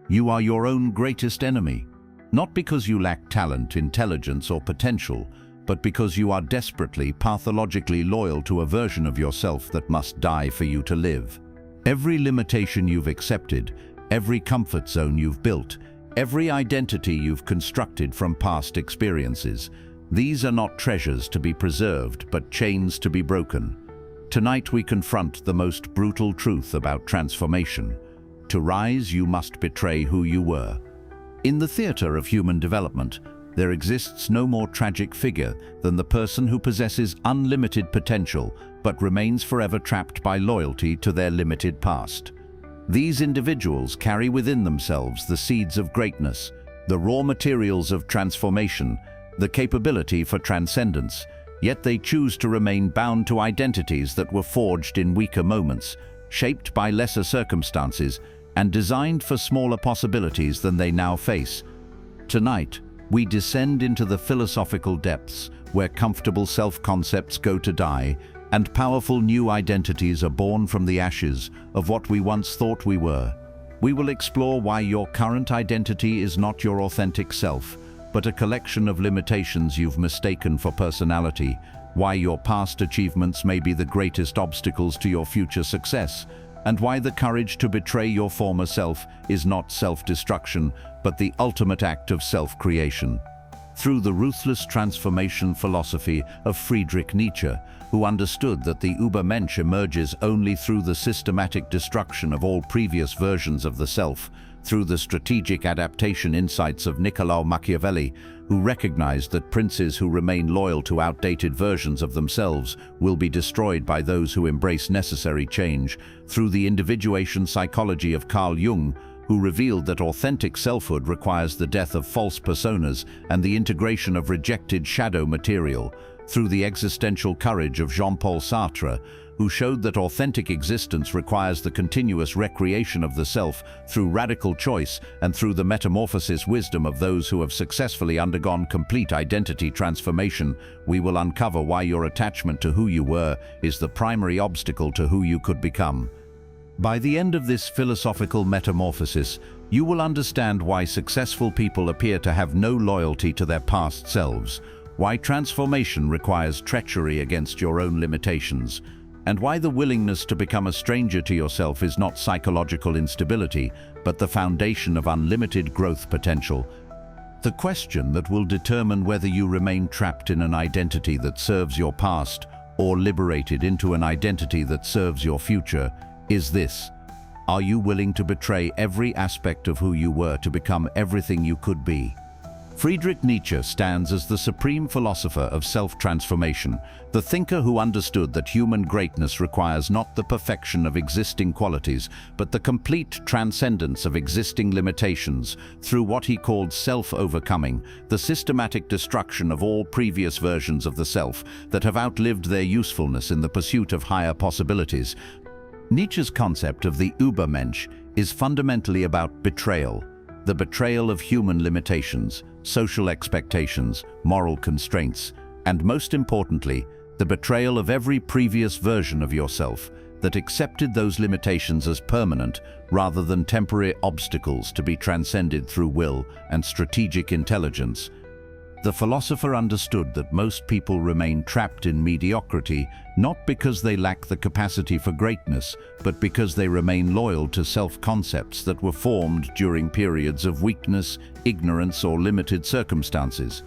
You are your own greatest enemy, not because you lack talent, intelligence, or potential, but because you are desperately, pathologically loyal to a version of yourself that must die for you to live. Every limitation you've accepted, every comfort zone you've built, every identity you've constructed from past experiences, these are not treasures to be preserved, but chains to be broken. Tonight we confront the most brutal truth about transformation. To rise, you must betray who you were. In the theater of human development, there exists no more tragic figure than the person who possesses unlimited potential but remains forever trapped by loyalty to their limited past. These individuals carry within themselves the seeds of greatness, the raw materials of transformation, the capability for transcendence, yet they choose to remain bound to identities that were forged in weaker moments, shaped by lesser circumstances, and designed for smaller possibilities than they now face. Tonight, we descend into the philosophical depths where comfortable self-concepts go to die and powerful new identities are born from the ashes of what we once thought we were. We will explore why your current identity is not your authentic self, but a collection of limitations you've mistaken for personality, why your past achievements may be the greatest obstacles to your future success, and why the courage to betray your former self is not self-destruction, but the ultimate act of self-creation. Through the ruthless transformation philosophy of Friedrich Nietzsche, who understood that the Übermensch emerges only through the systematic destruction of all previous versions of the self, through the strategic adaptation insights of Niccolò Machiavelli, who recognized that princes who remain loyal to outdated versions of themselves will be destroyed by those who embrace necessary change, through the individuation psychology of Carl Jung, who revealed that authentic selfhood requires the death of false personas and the integration of rejected shadow material, through the existential courage of Jean-Paul Sartre, who showed that authentic existence requires the continuous recreation of the self through radical choice, and through the metamorphosis wisdom of those who have successfully undergone complete identity transformation, we will uncover why your attachment to who you were is the primary obstacle to who you could become. By the end of this philosophical metamorphosis, you will understand why successful people appear to have no loyalty to their past selves, why transformation requires treachery against your own limitations, and why the willingness to become a stranger to yourself is not psychological instability, but the foundation of unlimited growth potential. The question that will determine whether you remain trapped in an identity that serves your past or liberated into an identity that serves your future is this: are you willing to betray every aspect of who you were to become everything you could be? Friedrich Nietzsche stands as the supreme philosopher of self-transformation, the thinker who understood that human greatness requires not the perfection of existing qualities, but the complete transcendence of existing limitations through what he called self-overcoming, the systematic destruction of all previous versions of the self that have outlived their usefulness in the pursuit of higher possibilities. Nietzsche's concept of the Übermensch is fundamentally about betrayal, the betrayal of human limitations, social expectations, moral constraints, and most importantly, the betrayal of every previous version of yourself that accepted those limitations as permanent rather than temporary obstacles to be transcended through will and strategic intelligence. The philosopher understood that most people remain trapped in mediocrity not because they lack the capacity for greatness, but because they remain loyal to self-concepts that were formed during periods of weakness, ignorance, or limited circumstances.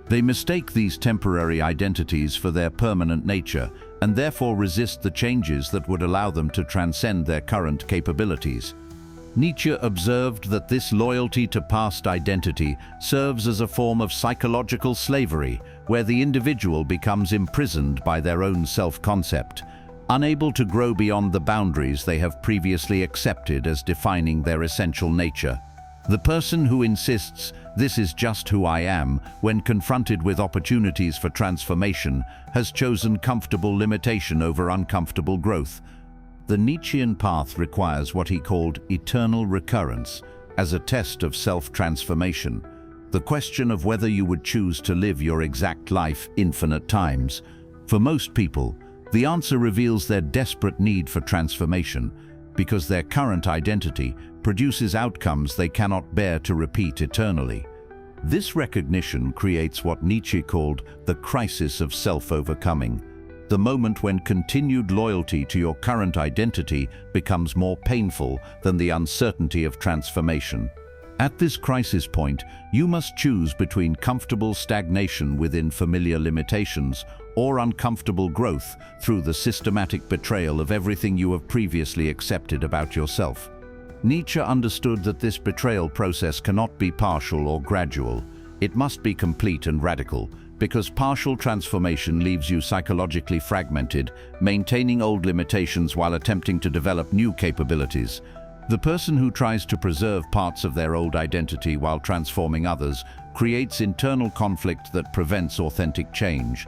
They mistake these temporary identities for their permanent nature and therefore resist the changes that would allow them to transcend their current capabilities. Nietzsche observed that this loyalty to past identity serves as a form of psychological slavery, where the individual becomes imprisoned by their own self-concept, unable to grow beyond the boundaries they have previously accepted as defining their essential nature. The person who insists, "This is just who I am," when confronted with opportunities for transformation, has chosen comfortable limitation over uncomfortable growth. The Nietzschean path requires what he called eternal recurrence as a test of self-transformation, the question of whether you would choose to live your exact life infinite times. For most people, the answer reveals their desperate need for transformation. because their current identity produces outcomes they cannot bear to repeat eternally. This recognition creates what Nietzsche called the crisis of self-overcoming, the moment when continued loyalty to your current identity becomes more painful than the uncertainty of transformation. At this crisis point, you must choose between comfortable stagnation within familiar limitations or uncomfortable growth through the systematic betrayal of everything you have previously accepted about yourself. Nietzsche understood that this betrayal process cannot be partial or gradual. It must be complete and radical, because partial transformation leaves you psychologically fragmented, maintaining old limitations while attempting to develop new capabilities. The person who tries to preserve parts of their old identity while transforming others creates internal conflict that prevents authentic change.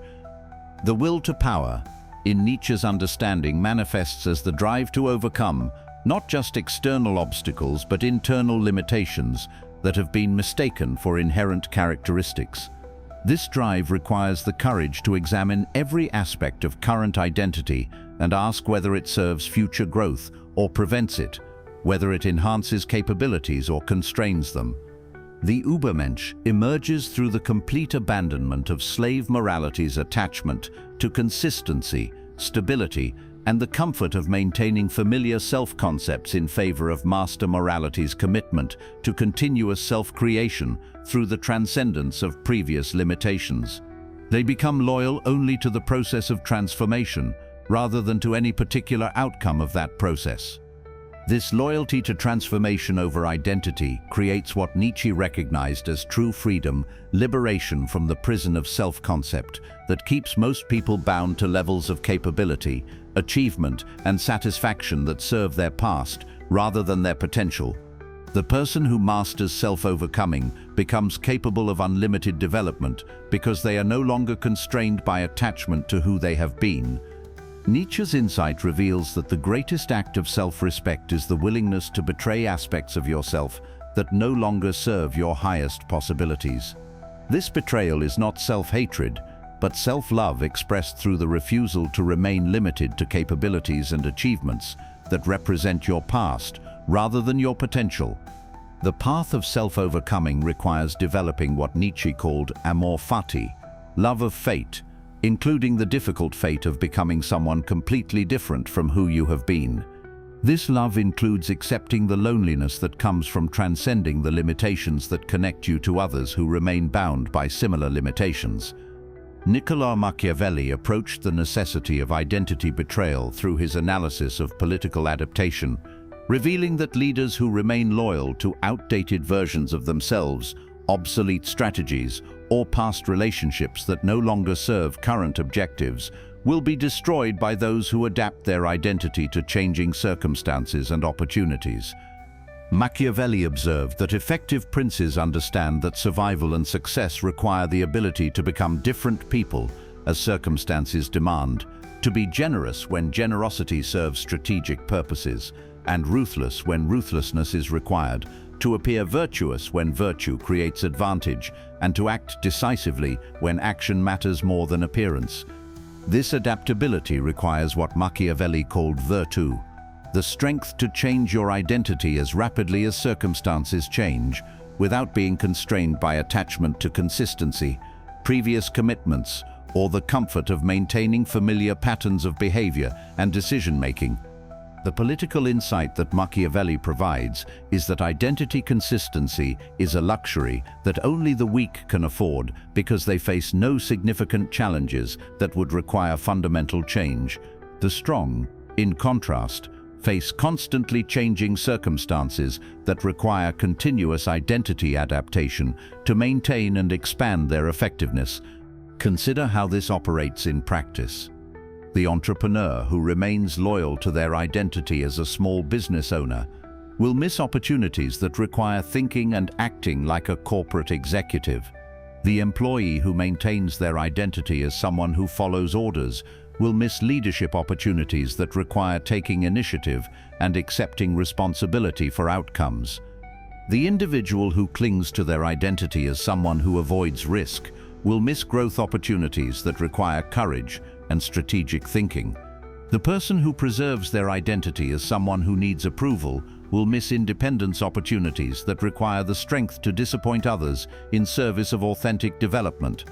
The will to power, in Nietzsche's understanding, manifests as the drive to overcome not just external obstacles but internal limitations that have been mistaken for inherent characteristics. This drive requires the courage to examine every aspect of current identity and ask whether it serves future growth or prevents it, whether it enhances capabilities or constrains them. The Übermensch emerges through the complete abandonment of slave morality's attachment to consistency, stability, and the comfort of maintaining familiar self-concepts in favor of master morality's commitment to continuous self-creation through the transcendence of previous limitations. They become loyal only to the process of transformation, rather than to any particular outcome of that process. This loyalty to transformation over identity creates what Nietzsche recognized as true freedom, liberation from the prison of self-concept that keeps most people bound to levels of capability, achievement, and satisfaction that serve their past rather than their potential. The person who masters self-overcoming becomes capable of unlimited development because they are no longer constrained by attachment to who they have been. Nietzsche's insight reveals that the greatest act of self-respect is the willingness to betray aspects of yourself that no longer serve your highest possibilities. This betrayal is not self-hatred, but self-love expressed through the refusal to remain limited to capabilities and achievements that represent your past rather than your potential. The path of self-overcoming requires developing what Nietzsche called amor fati, love of fate, including the difficult fate of becoming someone completely different from who you have been. This love includes accepting the loneliness that comes from transcending the limitations that connect you to others who remain bound by similar limitations. Niccolo Machiavelli approached the necessity of identity betrayal through his analysis of political adaptation, revealing that leaders who remain loyal to outdated versions of themselves, obsolete strategies, or past relationships that no longer serve current objectives will be destroyed by those who adapt their identity to changing circumstances and opportunities. Machiavelli observed that effective princes understand that survival and success require the ability to become different people as circumstances demand, to be generous when generosity serves strategic purposes, and ruthless when ruthlessness is required, to appear virtuous when virtue creates advantage, and to act decisively when action matters more than appearance. This adaptability requires what Machiavelli called virtù, the strength to change your identity as rapidly as circumstances change, without being constrained by attachment to consistency, previous commitments, or the comfort of maintaining familiar patterns of behavior and decision-making. The political insight that Machiavelli provides is that identity consistency is a luxury that only the weak can afford because they face no significant challenges that would require fundamental change. The strong, in contrast, face constantly changing circumstances that require continuous identity adaptation to maintain and expand their effectiveness. Consider how this operates in practice. The entrepreneur who remains loyal to their identity as a small business owner will miss opportunities that require thinking and acting like a corporate executive. The employee who maintains their identity as someone who follows orders will miss leadership opportunities that require taking initiative and accepting responsibility for outcomes. The individual who clings to their identity as someone who avoids risk will miss growth opportunities that require courage and strategic thinking. The person who preserves their identity as someone who needs approval will miss independence opportunities that require the strength to disappoint others in service of authentic development.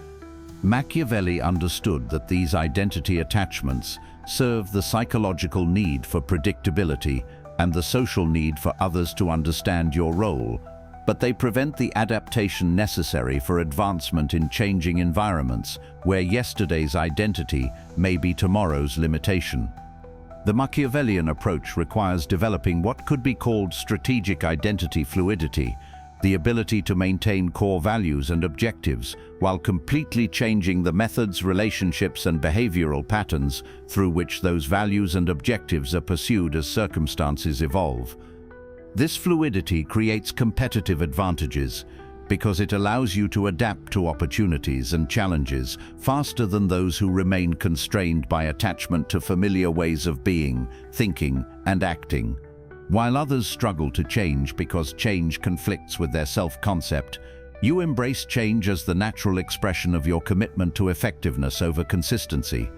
Machiavelli understood that these identity attachments serve the psychological need for predictability and the social need for others to understand your role, but they prevent the adaptation necessary for advancement in changing environments where yesterday's identity may be tomorrow's limitation. The Machiavellian approach requires developing what could be called strategic identity fluidity, the ability to maintain core values and objectives while completely changing the methods, relationships, and behavioral patterns through which those values and objectives are pursued as circumstances evolve. This fluidity creates competitive advantages because it allows you to adapt to opportunities and challenges faster than those who remain constrained by attachment to familiar ways of being, thinking, and acting. While others struggle to change because change conflicts with their self-concept, you embrace change as the natural expression of your commitment to effectiveness over consistency.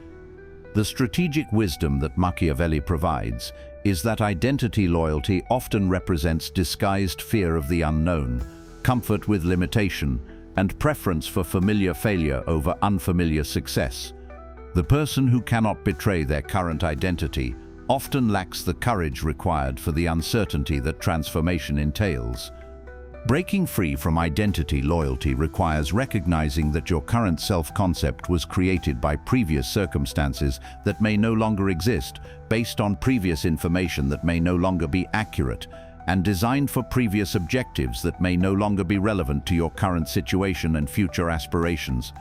The strategic wisdom that Machiavelli provides is that identity loyalty often represents disguised fear of the unknown, comfort with limitation, and preference for familiar failure over unfamiliar success. The person who cannot betray their current identity often lacks the courage required for the uncertainty that transformation entails. Breaking free from identity loyalty requires recognizing that your current self-concept was created by previous circumstances that may no longer exist, based on previous information that may no longer be accurate, and designed for previous objectives that may no longer be relevant to your current situation and future aspirations.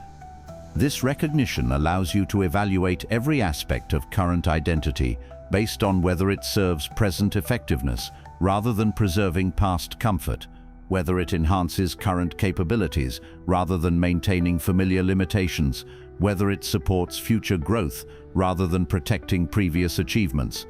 This recognition allows you to evaluate every aspect of current identity based on whether it serves present effectiveness rather than preserving past comfort, whether it enhances current capabilities rather than maintaining familiar limitations, whether it supports future growth rather than protecting previous achievements.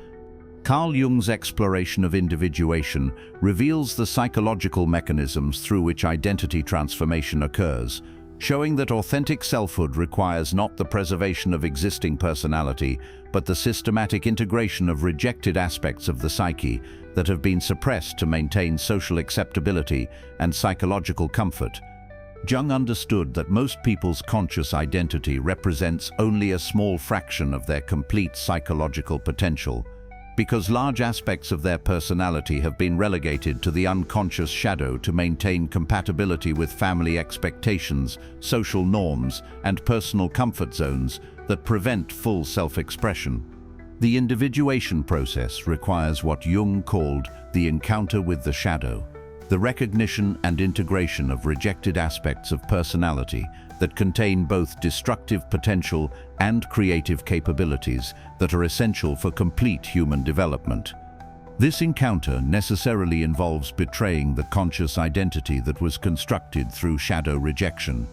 Carl Jung's exploration of individuation reveals the psychological mechanisms through which identity transformation occurs, showing that authentic selfhood requires not the preservation of existing personality, but the systematic integration of rejected aspects of the psyche that have been suppressed to maintain social acceptability and psychological comfort. Jung understood that most people's conscious identity represents only a small fraction of their complete psychological potential, because large aspects of their personality have been relegated to the unconscious shadow to maintain compatibility with family expectations, social norms, and personal comfort zones that prevent full self-expression. The individuation process requires what Jung called the encounter with the shadow, the recognition and integration of rejected aspects of personality that contain both destructive potential and creative capabilities that are essential for complete human development. This encounter necessarily involves betraying the conscious identity that was constructed through shadow rejection.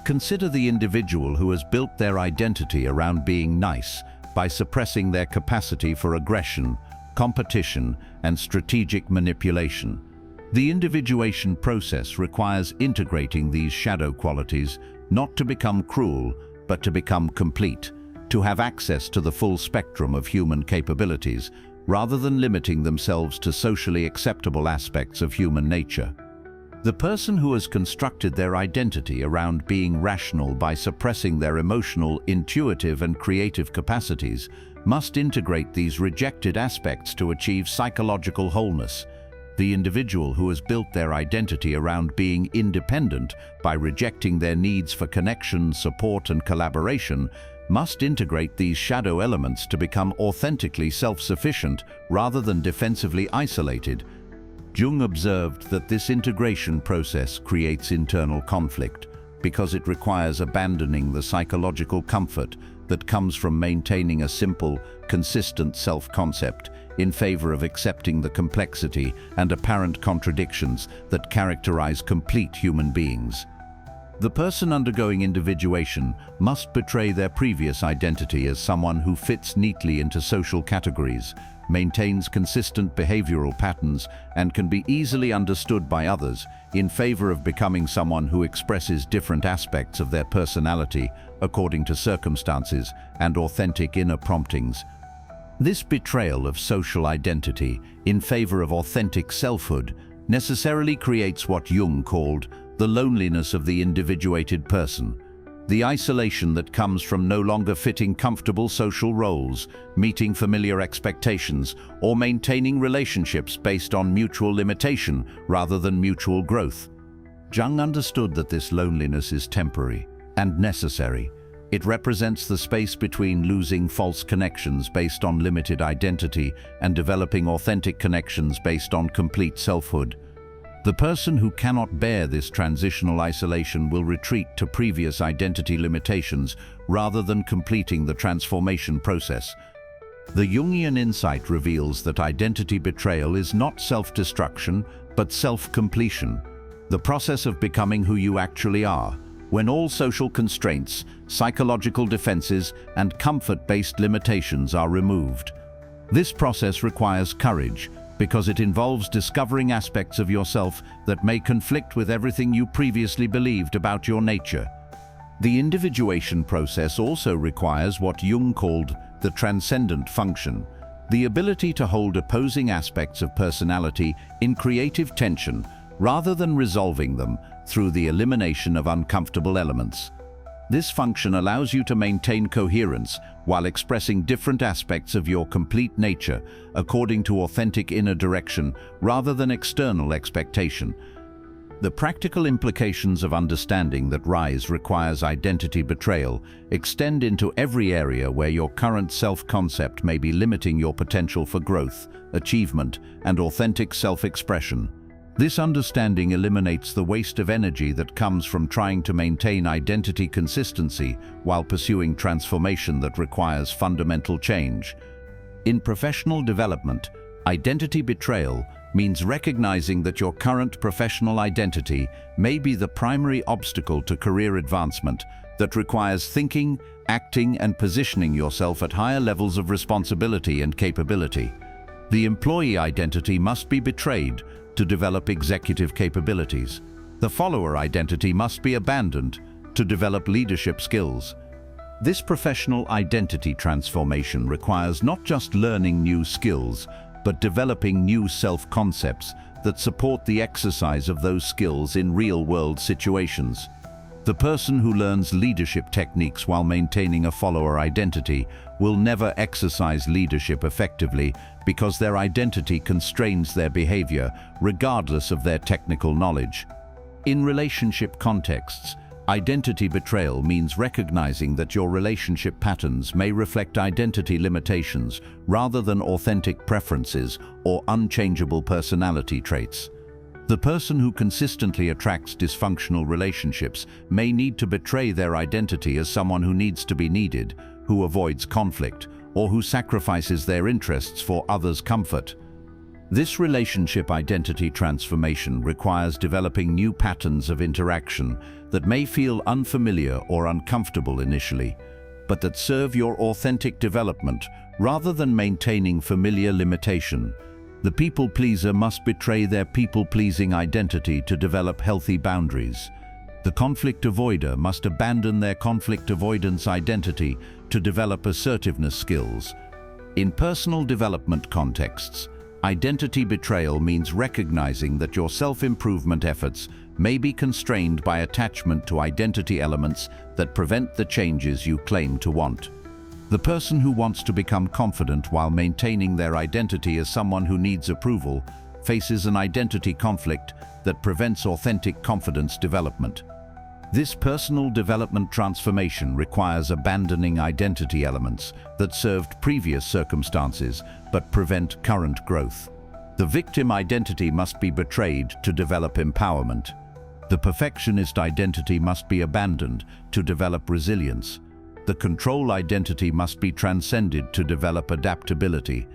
Consider the individual who has built their identity around being nice by suppressing their capacity for aggression, competition, and strategic manipulation. The individuation process requires integrating these shadow qualities not to become cruel, but to become complete, to have access to the full spectrum of human capabilities, rather than limiting themselves to socially acceptable aspects of human nature. The person who has constructed their identity around being rational by suppressing their emotional, intuitive, and creative capacities must integrate these rejected aspects to achieve psychological wholeness. The individual who has built their identity around being independent by rejecting their needs for connection, support, and collaboration must integrate these shadow elements to become authentically self-sufficient rather than defensively isolated. Jung observed that this integration process creates internal conflict because it requires abandoning the psychological comfort that comes from maintaining a simple, consistent self-concept in favor of accepting the complexity and apparent contradictions that characterize complete human beings. The person undergoing individuation must betray their previous identity as someone who fits neatly into social categories, maintains consistent behavioral patterns, and can be easily understood by others in favor of becoming someone who expresses different aspects of their personality according to circumstances and authentic inner promptings. This betrayal of social identity in favor of authentic selfhood necessarily creates what Jung called the loneliness of the individuated person, the isolation that comes from no longer fitting comfortable social roles, meeting familiar expectations, or maintaining relationships based on mutual limitation rather than mutual growth. Jung understood that this loneliness is temporary and necessary. It represents the space between losing false connections based on limited identity and developing authentic connections based on complete selfhood. The person who cannot bear this transitional isolation will retreat to previous identity limitations rather than completing the transformation process. The Jungian insight reveals that identity betrayal is not self-destruction, but self-completion, the process of becoming who you actually are, when all social constraints, psychological defenses, and comfort-based limitations are removed. This process requires courage, because it involves discovering aspects of yourself that may conflict with everything you previously believed about your nature. The individuation process also requires what Jung called the transcendent function, the ability to hold opposing aspects of personality in creative tension rather than resolving them through the elimination of uncomfortable elements. This function allows you to maintain coherence while expressing different aspects of your complete nature according to authentic inner direction rather than external expectation. The practical implications of understanding that rise requires identity betrayal extend into every area where your current self-concept may be limiting your potential for growth, achievement, and authentic self-expression. This understanding eliminates the waste of energy that comes from trying to maintain identity consistency while pursuing transformation that requires fundamental change. In professional development, identity betrayal means recognizing that your current professional identity may be the primary obstacle to career advancement that requires thinking, acting, and positioning yourself at higher levels of responsibility and capability. The employee identity must be betrayed to develop executive capabilities. The follower identity must be abandoned to develop leadership skills. This professional identity transformation requires not just learning new skills, but developing new self-concepts that support the exercise of those skills in real-world situations. The person who learns leadership techniques while maintaining a follower identity will never exercise leadership effectively because their identity constrains their behavior, regardless of their technical knowledge. In relationship contexts, identity betrayal means recognizing that your relationship patterns may reflect identity limitations rather than authentic preferences or unchangeable personality traits. The person who consistently attracts dysfunctional relationships may need to betray their identity as someone who needs to be needed, who avoids conflict, or who sacrifices their interests for others' comfort. This relationship identity transformation requires developing new patterns of interaction that may feel unfamiliar or uncomfortable initially, but that serve your authentic development rather than maintaining familiar limitation. The people pleaser must betray their people-pleasing identity to develop healthy boundaries. The conflict avoider must abandon their conflict avoidance identity to develop assertiveness skills. In personal development contexts, identity betrayal means recognizing that your self-improvement efforts may be constrained by attachment to identity elements that prevent the changes you claim to want. The person who wants to become confident while maintaining their identity as someone who needs approval faces an identity conflict that prevents authentic confidence development. This personal development transformation requires abandoning identity elements that served previous circumstances but prevent current growth. The victim identity must be betrayed to develop empowerment. The perfectionist identity must be abandoned to develop resilience. The control identity must be transcended to develop adaptability.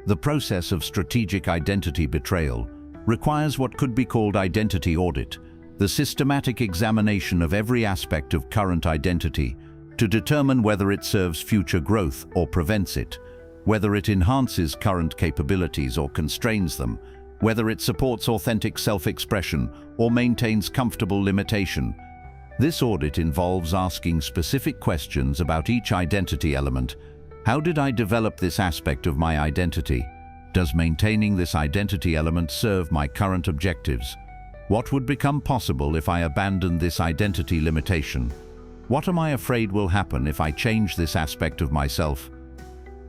The process of strategic identity betrayal requires what could be called identity audit, the systematic examination of every aspect of current identity to determine whether it serves future growth or prevents it, whether it enhances current capabilities or constrains them, whether it supports authentic self-expression or maintains comfortable limitation. This audit involves asking specific questions about each identity element. How did I develop this aspect of my identity? Does maintaining this identity element serve my current objectives? What would become possible if I abandoned this identity limitation? What am I afraid will happen if I change this aspect of myself?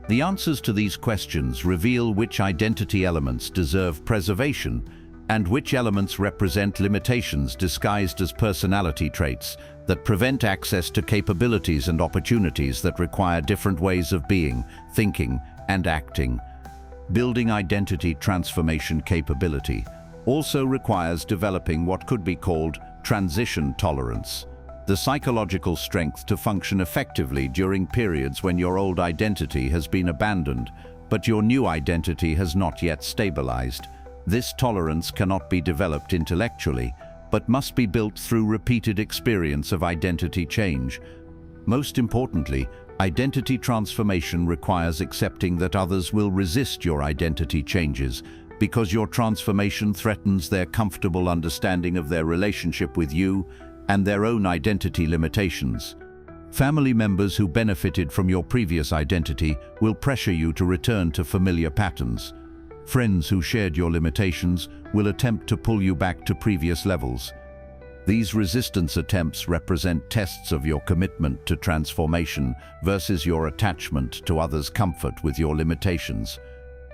The answers to these questions reveal which identity elements deserve preservation and which elements represent limitations disguised as personality traits that prevent access to capabilities and opportunities that require different ways of being, thinking, and acting. Building identity transformation capability also requires developing what could be called transition tolerance, the psychological strength to function effectively during periods when your old identity has been abandoned, but your new identity has not yet stabilized. This tolerance cannot be developed intellectually, but must be built through repeated experience of identity change. Most importantly, identity transformation requires accepting that others will resist your identity changes because your transformation threatens their comfortable understanding of their relationship with you and their own identity limitations. Family members who benefited from your previous identity will pressure you to return to familiar patterns. Friends who shared your limitations will attempt to pull you back to previous levels. These resistance attempts represent tests of your commitment to transformation versus your attachment to others' comfort with your limitations.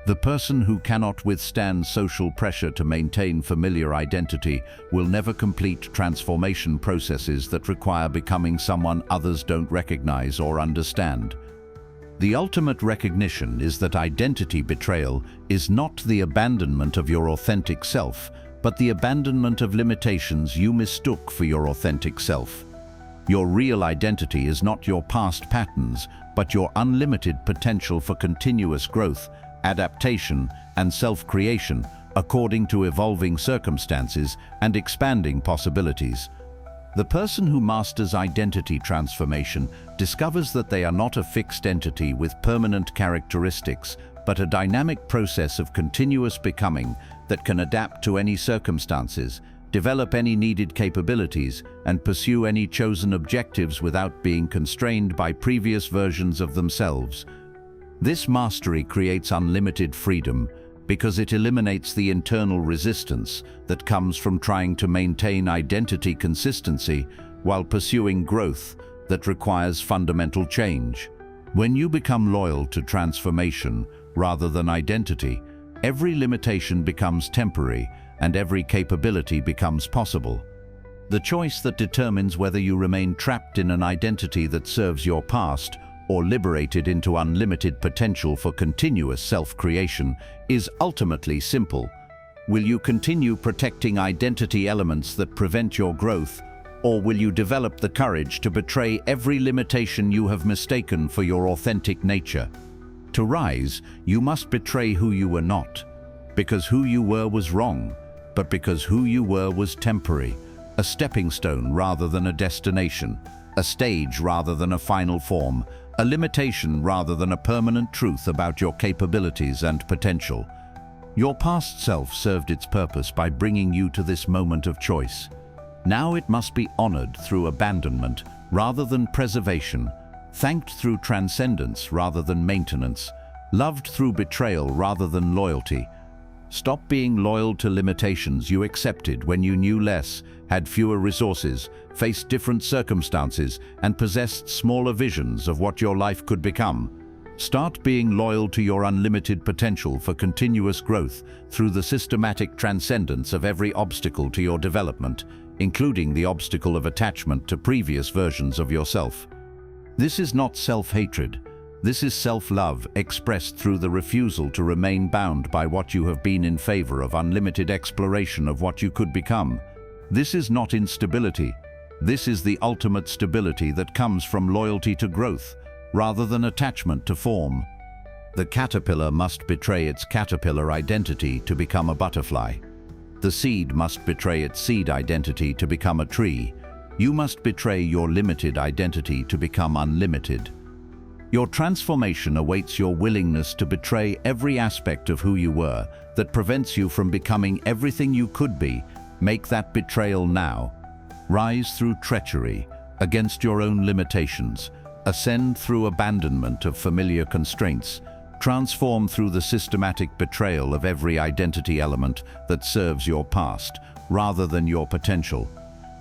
The person who cannot withstand social pressure to maintain familiar identity will never complete transformation processes that require becoming someone others don't recognize or understand. The ultimate recognition is that identity betrayal is not the abandonment of your authentic self, but the abandonment of limitations you mistook for your authentic self. Your real identity is not your past patterns, but your unlimited potential for continuous growth, adaptation, and self-creation according to evolving circumstances and expanding possibilities. The person who masters identity transformation discovers that they are not a fixed entity with permanent characteristics, but a dynamic process of continuous becoming that can adapt to any circumstances, develop any needed capabilities, and pursue any chosen objectives without being constrained by previous versions of themselves. This mastery creates unlimited freedom because it eliminates the internal resistance that comes from trying to maintain identity consistency while pursuing growth that requires fundamental change. When you become loyal to transformation rather than identity, every limitation becomes temporary and every capability becomes possible. The choice that determines whether you remain trapped in an identity that serves your past or liberated into unlimited potential for continuous self-creation is ultimately simple. Will you continue protecting identity elements that prevent your growth, or will you develop the courage to betray every limitation you have mistaken for your authentic nature? To rise, you must betray who you were not, because who you were was wrong, but because who you were was temporary, a stepping stone rather than a destination, a stage rather than a final form, a limitation rather than a permanent truth about your capabilities and potential. Your past self served its purpose by bringing you to this moment of choice. Now it must be honored through abandonment rather than preservation, thanked through transcendence rather than maintenance, loved through betrayal rather than loyalty. Stop being loyal to limitations you accepted when you knew less, had fewer resources, faced different circumstances, and possessed smaller visions of what your life could become. Start being loyal to your unlimited potential for continuous growth through the systematic transcendence of every obstacle to your development, including the obstacle of attachment to previous versions of yourself. This is not self-hatred. This is self-love expressed through the refusal to remain bound by what you have been in favor of unlimited exploration of what you could become. This is not instability. This is the ultimate stability that comes from loyalty to growth, rather than attachment to form. The caterpillar must betray its caterpillar identity to become a butterfly. The seed must betray its seed identity to become a tree. You must betray your limited identity to become unlimited. Your transformation awaits your willingness to betray every aspect of who you were that prevents you from becoming everything you could be. Make that betrayal now. Rise through treachery, against your own limitations, Ascend through abandonment of familiar constraints. Transform through the systematic betrayal of every identity element that serves your past, rather than your potential.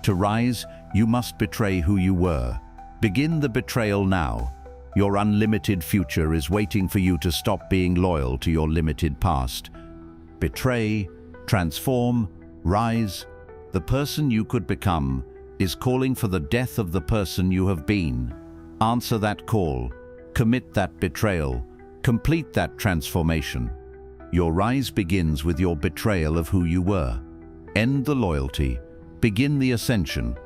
To rise, you must betray who you were. Begin the betrayal now. Your unlimited future is waiting for you to stop being loyal to your limited past. Betray, transform, rise. The person you could become is calling for the death of the person you have been. Answer that call. Commit that betrayal. Complete that transformation. Your rise begins with your betrayal of who you were. End the loyalty. Begin the ascension.